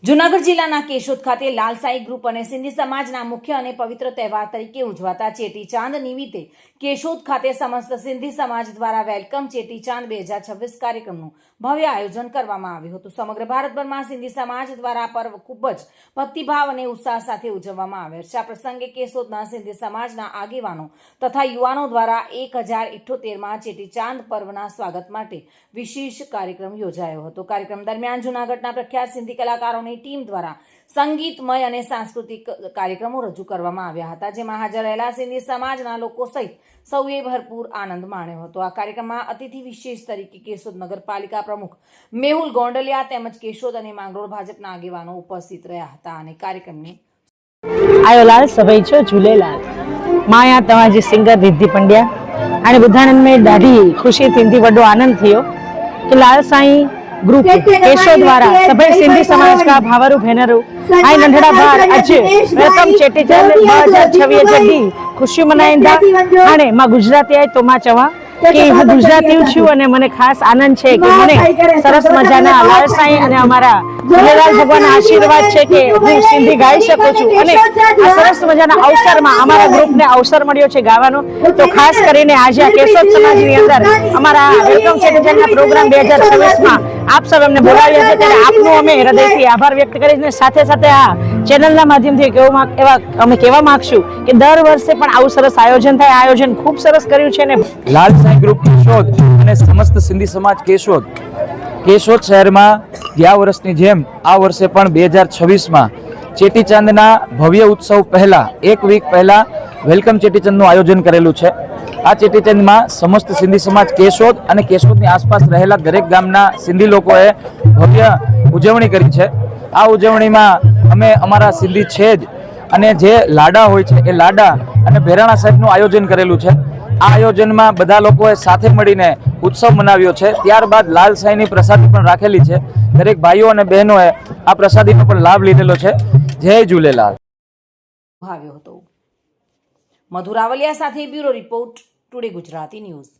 જૂનાગઢ જિલ્લાના કેશોદ ખાતે લાલસાઈ ગ્રુપ અને સિંધી સમાજના મુખ્ય અને પવિત્ર તહેવાર તરીકે ઉજવાતા ચેટીચાંદ નિમિત્તે કેશોદ ખાતે સમસ્ત સિંધી સમાજ દ્વારા વેલકમ ચેટીચાંદ 2026 કાર્યક્રમનું ભવ્ય આયોજન કરવામાં આવ્યું હતું। સમગ્ર ભારતભરમાં સિંધી સમાજ દ્વારા આ પર્વ ખૂબ જ ભક્તિભાવ અને ઉત્સાહ સાથે ઉજવવામાં આવે છે। આ પ્રસંગે કેશોદના સિંધી સમાજના આગેવાનો તથા યુવાનો દ્વારા 1078માં ચેટીચાંદ પર્વના સ્વાગત માટે વિશેષ કાર્યક્રમ યોજાયો હતો। કાર્યક્રમ દરમિયાન જૂનાગઢના પ્રખ્યાત સિંધી કલાકારોની ટીમ દ્વારા સંગીતમય અને સાંસ્કૃતિક કાર્યક્રમો રજૂ કરવામાં આવ્યા હતા, જેમાં હાજર રહેલા સિંધી સમાજના લોકો સહિત સૌએ ભરપૂર આનંદ માણ્યો હતો। આ કાર્યક્રમમાં અતિથિ વિશેષ તરીકે કેશોદ નગરપાલિકા પ્રમુખ મેહુલ ગોંડલિયા તેમજ કેશોદ અને માંગરોળ ભાજપના આગેવાનો ઉપસ્થિત રહ્યા હતા અને કાર્યક્રમને आयो लाल सभई छो झूलेलाल मां या तव्हांजी सिंगर रिद्धि पंड्या हाणे ॿुधण में ॾाढी ख़ुशी थींदी, वॾो आनंद थियो कि लाल साईं ग्रुप केशोद वारा सभई सिंधी समाज का भावरू भेनरू आई नंढड़ा बार अज वेलकम चेटीचंद 2026 जडी खुशी मनाईंदा। हाणे मां गुजराती आई तो मां चवां कि हूँ गुजराती छूं अने मने खास आनंद है कि मने सरस मजाना लाल साईं अने अमारा झूलेलाल भगवान आशीर्वाद है कि हूँ सिंधी गाई शकूं छूं अने आ सरस मजाना अवसर में अमारा ग्रुप ने अवसर मळ्यो छे गावानो। तो खास करीने आज आ केशोद समाजनी अंदर अमारा वेलकम चेटीचंदना प्रोग्राम 2026 में आप सब अमने बोलाव्या छे त्यारे आपनो अमे हृदयथी आभार व्यक्त करीने साथे साथे आ चेनलना माध्यमथी अमे कहेवा मागशुं कि दर वर्षे पण आवुं सरस आयोजन थाय। आयोजन खूब सरस कर्युं छे ने लाल साईं ग्रुप केशोद અને સમસ્ત સિંધી સમાજ કેશોદ શહેરમાં ગયા વર્ષની જેમ આ વર્ષે પણ 2026માં ચેટીચાંદના ભવ્ય ઉત્સવ પહેલા એક વીક પહેલા વેલકમ ચેટીચાંદનું આયોજન કરેલું છે। આ ચેટીચાંદમાં સમસ્ત સિંધી સમાજ કેશોદ અને કેશોદની આસપાસ રહેલા દરેક ગામના સિંધી લોકોએ ભવ્ય ઉજવણી કરી છે। આ ઉજવણીમાં અમે અમારા સિંધી છેજ અને જે લાડા હોય છે એ લાડા અને ભેરાણા સાહેબનું આયોજન કરેલું છે। આ આયોજનમાં બધા લોકોએ સાથે મળીને ઉત્સવ મનાવ્યો છે। ત્યારબાદ લાલ સાઈની પ્રસાદી પણ રાખેલી છે। દરેક ભાઈઓ અને બહેનોએ આ પ્રસાદીનો પણ લાભ લીધેલો છે। જય ઝૂલેલાલ। ભાવ્યો હતો। મધુરાવલિયા સાથે bureau report, today Gujarati news.